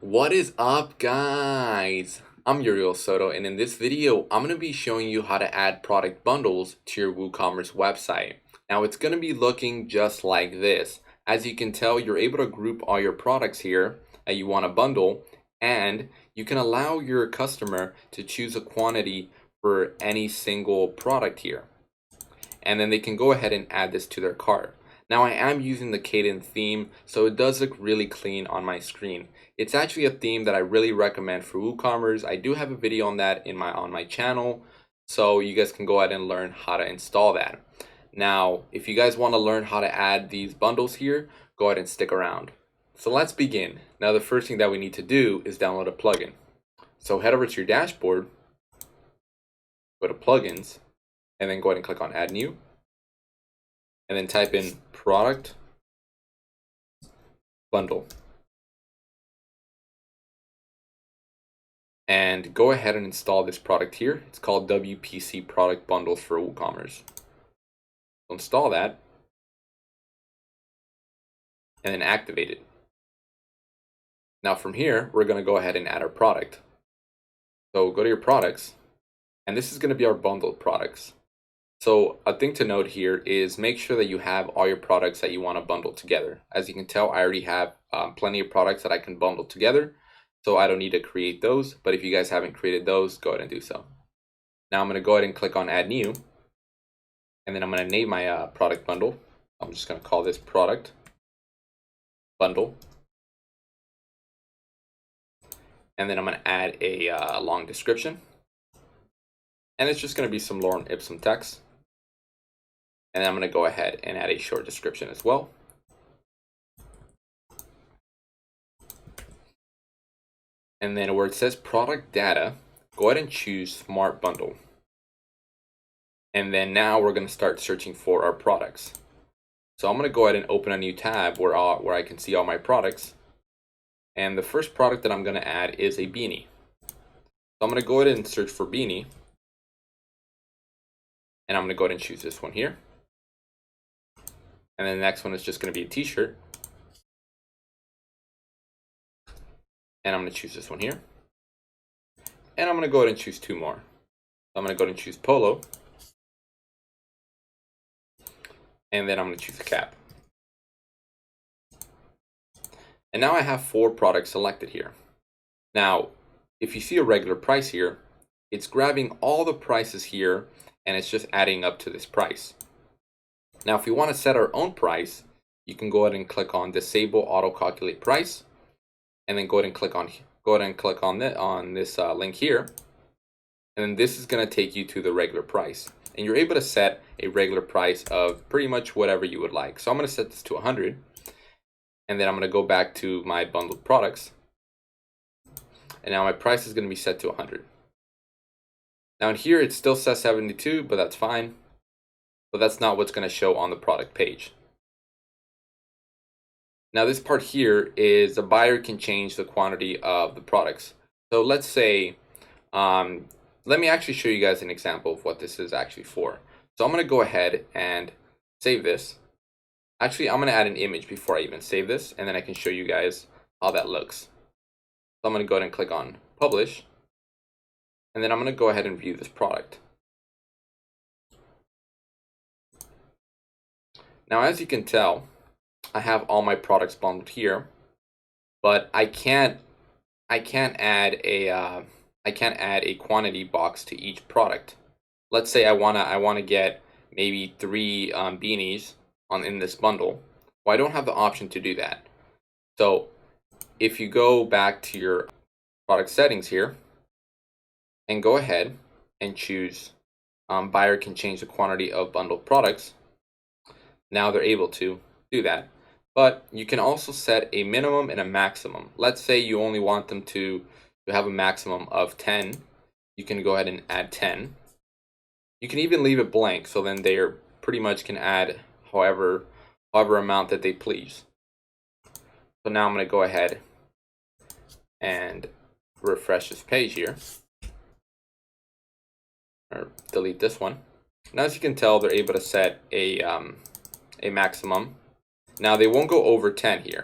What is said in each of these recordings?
What is up, guys? I'm Uriel Soto, and in this video I'm going to be showing you how to add product bundles to your Woocommerce website. Now it's going to be looking just like this. As you can tell, you're able to group all your products here that you want to bundle, and you can allow your customer to choose a quantity for any single product here, and then they can go ahead and add this to their cart. Now I am using the Cadence theme, so it does look really clean on my screen. It's actually a theme that I really recommend for WooCommerce. I do have a video on that on my channel, so you guys can go ahead and learn how to install that. Now, if you guys want to learn how to add these bundles here, go ahead and stick around. So let's begin. Now the first thing that we need to do is download a plugin. So head over to your dashboard, go to plugins, and then go ahead and click on add new, and then type in product bundle, and go ahead and install this product here. It's called WPC product bundles for WooCommerce. So install that and then activate it. Now from here we're going to go ahead and add our product. So go to your products, and this is going to be our bundled products. So a thing to note here is make sure that you have all your products that you want to bundle together. As you can tell, I already have plenty of products that I can bundle together, so I don't need to create those. But if you guys haven't created those, go ahead and do so. Now I'm going to go ahead and click on add new, and then I'm going to name my product bundle. I'm just going to call this product bundle, and then I'm going to add a long description, and it's just going to be some lorem ipsum text. And then I'm going to go ahead and add a short description as well. And then where it says product data, go ahead and choose Smart Bundle. And then now we're going to start searching for our products. So I'm going to go ahead and open a new tab where I can see all my products. And the first product that I'm going to add is a beanie. So I'm going to go ahead and search for beanie. And I'm going to go ahead and choose this one here. And then the next one is just going to be a t-shirt. And I'm going to choose this one here. And I'm going to go ahead and choose two more. I'm going to go ahead and choose polo. And then I'm going to choose a cap. And now I have 4 products selected here. Now, if you see a regular price here, it's grabbing all the prices here and it's just adding up to this price. Now, if we want to set our own price, you can go ahead and click on Disable Auto Calculate Price, and then go ahead and click on this link here, and then this is going to take you to the regular price, and you're able to set a regular price of pretty much whatever you would like. So I'm going to set this to 100, and then I'm going to go back to my bundled products, and now my price is going to be set to 100. Now in here it still says 72, but that's fine. But that's not what's going to show on the product page. Now this part here is the buyer can change the quantity of the products. So let's say, let me actually show you guys an example of what this is actually for. So I'm going to go ahead and save this. Actually, I'm going to add an image before I even save this, and then I can show you guys how that looks. So I'm going to go ahead and click on publish, and then I'm going to go ahead and view this product. Now, as you can tell, I have all my products bundled here, but I can't add a quantity box to each product. Let's say I wanna get maybe 3 beanies in this bundle. Well, I don't have the option to do that. So if you go back to your product settings here and go ahead and choose buyer can change the quantity of bundled products. Now they're able to do that, but you can also set a minimum and a maximum. Let's say you only want them to have a maximum of 10. You can go ahead and add 10. You can even leave it blank, so then they pretty much can add however amount that they please. So now I'm going to go ahead and refresh this page here, or delete this one. Now as you can tell, they're able to set a maximum. Now they won't go over 10 here.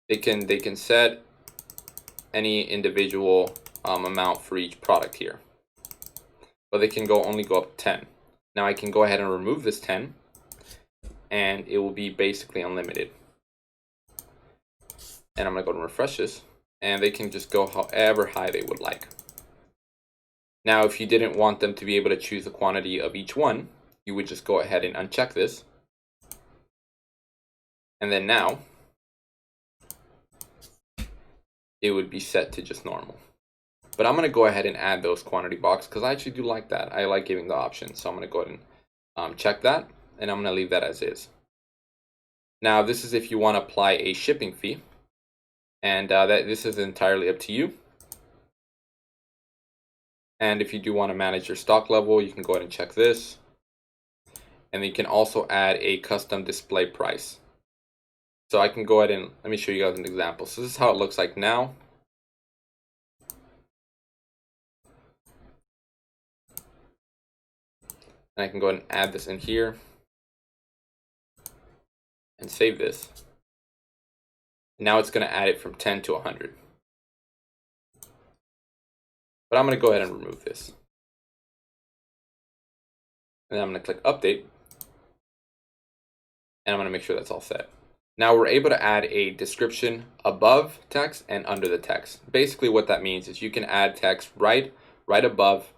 They can set any individual amount for each product here, but they can only go up to 10. Now I can go ahead and remove this 10, and it will be basically unlimited. And I'm gonna go and refresh this, and they can just go however high they would like. Now, if you didn't want them to be able to choose the quantity of each one, you would just go ahead and uncheck this. And then now, it would be set to just normal. But I'm going to go ahead and add those quantity box because I actually do like that. I like giving the option. So I'm going to go ahead and check that, and I'm going to leave that as is. Now, this is if you want to apply a shipping fee, and this is entirely up to you. And if you do want to manage your stock level, you can go ahead and check this. And you can also add a custom display price. So I can go ahead and let me show you guys an example. So this is how it looks like now. And I can go ahead and add this in here and save this. Now it's going to add it from 10 to 100. But I'm going to go ahead and remove this. And then I'm going to click update. And I'm going to make sure that's all set. Now we're able to add a description above text and under the text. Basically what that means is you can add text right above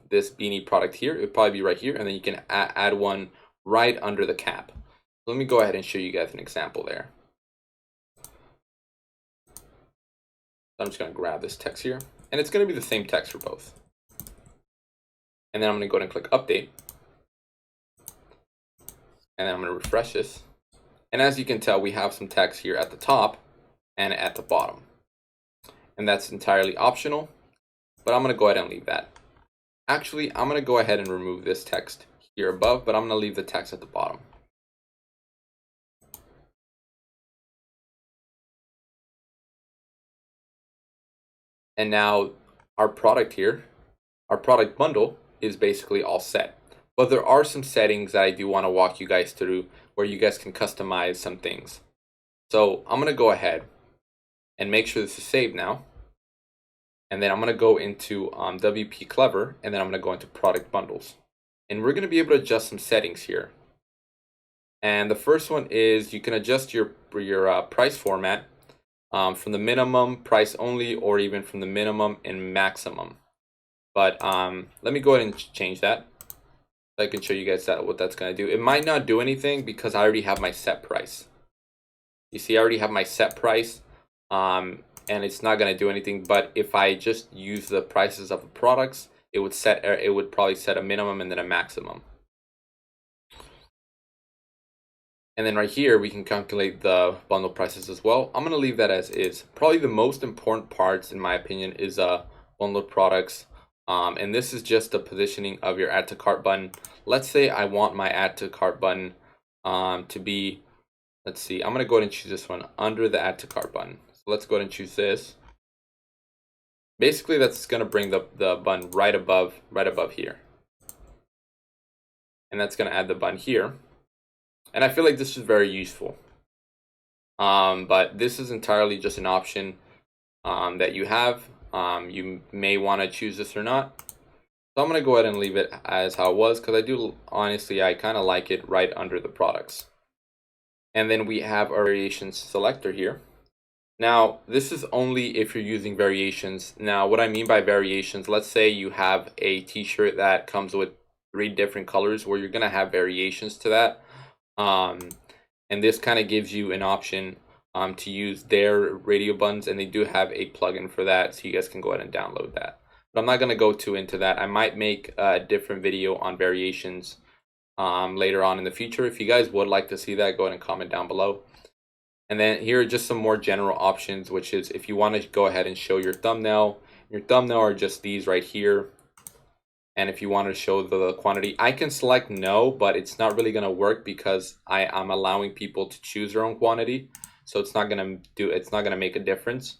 this beanie product here. It would probably be right here, and then you can add one right under the cap. So let me go ahead and show you guys an example there. So I'm just going to grab this text here, and it's going to be the same text for both. And then I'm going to go ahead and click update. And then I'm going to refresh this. And as you can tell, we have some text here at the top and at the bottom. And that's entirely optional, but I'm going to go ahead and leave that. Actually, I'm going to go ahead and remove this text here above, but I'm going to leave the text at the bottom. And now our product here, our product bundle is basically all set. But there are some settings that I do want to walk you guys through where you guys can customize some things. So I'm going to go ahead and make sure this is saved now. And then I'm going to go into WP Clever, and then I'm going to go into product bundles. And we're going to be able to adjust some settings here. And the first one is you can adjust your price format from the minimum, price only, or even from the minimum and maximum. But let me go ahead and change that. I can show you guys what that's going to do. It might not do anything because I already have my set price. You see, I already have my set price. And it's not going to do anything, but if I just use the prices of the products, it would probably set a minimum and then a maximum. And then right here we can calculate the bundle prices as well. I'm going to leave that as is. Probably the most important parts in my opinion is bundled products, and this is just the positioning of your add to cart button. Let's say I want my add to cart button to be, let's see, I'm going to go ahead and choose this one under the add to cart button. Let's go ahead and choose this. Basically, that's going to bring the button right above here. And that's going to add the button here. And I feel like this is very useful. But this is entirely just an option that you have. You may want to choose this or not. So I'm going to go ahead and leave it as how it was because I kind of like it right under the products. And then we have our variations selector here. Now, this is only if you're using variations. Now, what I mean by variations, let's say you have a t-shirt that comes with 3 different colors where you're going to have variations to that. And this kind of gives you an option to use their radio buttons, and they do have a plugin for that, so you guys can go ahead and download that. But I'm not going to go too into that. I might make a different video on variations later on in the future. If you guys would like to see that, go ahead and comment down below. And then here are just some more general options, which is if you want to go ahead and show your thumbnail are just these right here. And if you want to show the quantity, I can select no, but it's not really going to work because I'm allowing people to choose their own quantity. So it's not going to make a difference.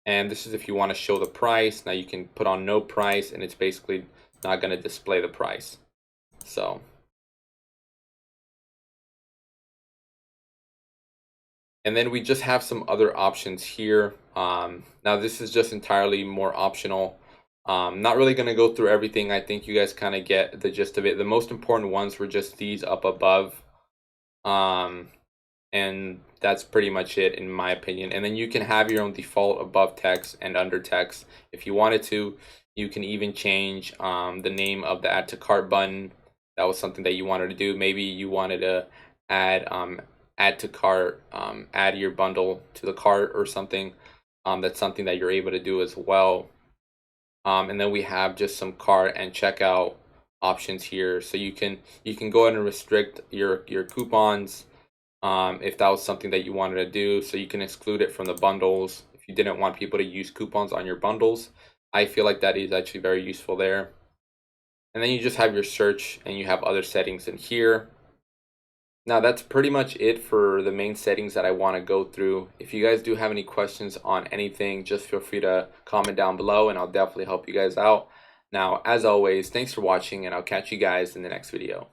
And this is if you want to show the price. Now you can put on no price, and it's basically not going to display the price. So. And then we just have some other options here. Now this is just entirely more optional. Not really going to go through everything. I think you guys kind of get the gist of it. The most important ones were just these up above. And that's pretty much it in my opinion. And then you can have your own default above text and under text if you wanted to. You can even change the name of the add to cart button. That was something that you wanted to do. Maybe you wanted to add to cart, add your bundle to the cart or something. That's something that you're able to do as well. And then we have just some cart and checkout options here, so you can go ahead and restrict your coupons if that was something that you wanted to do. So you can exclude it from the bundles if you didn't want people to use coupons on your bundles. I feel like that is actually very useful there. And then you just have your search and you have other settings in here. Now that's pretty much it for the main settings that I want to go through. If you guys do have any questions on anything, just feel free to comment down below and I'll definitely help you guys out. Now, as always, thanks for watching and I'll catch you guys in the next video.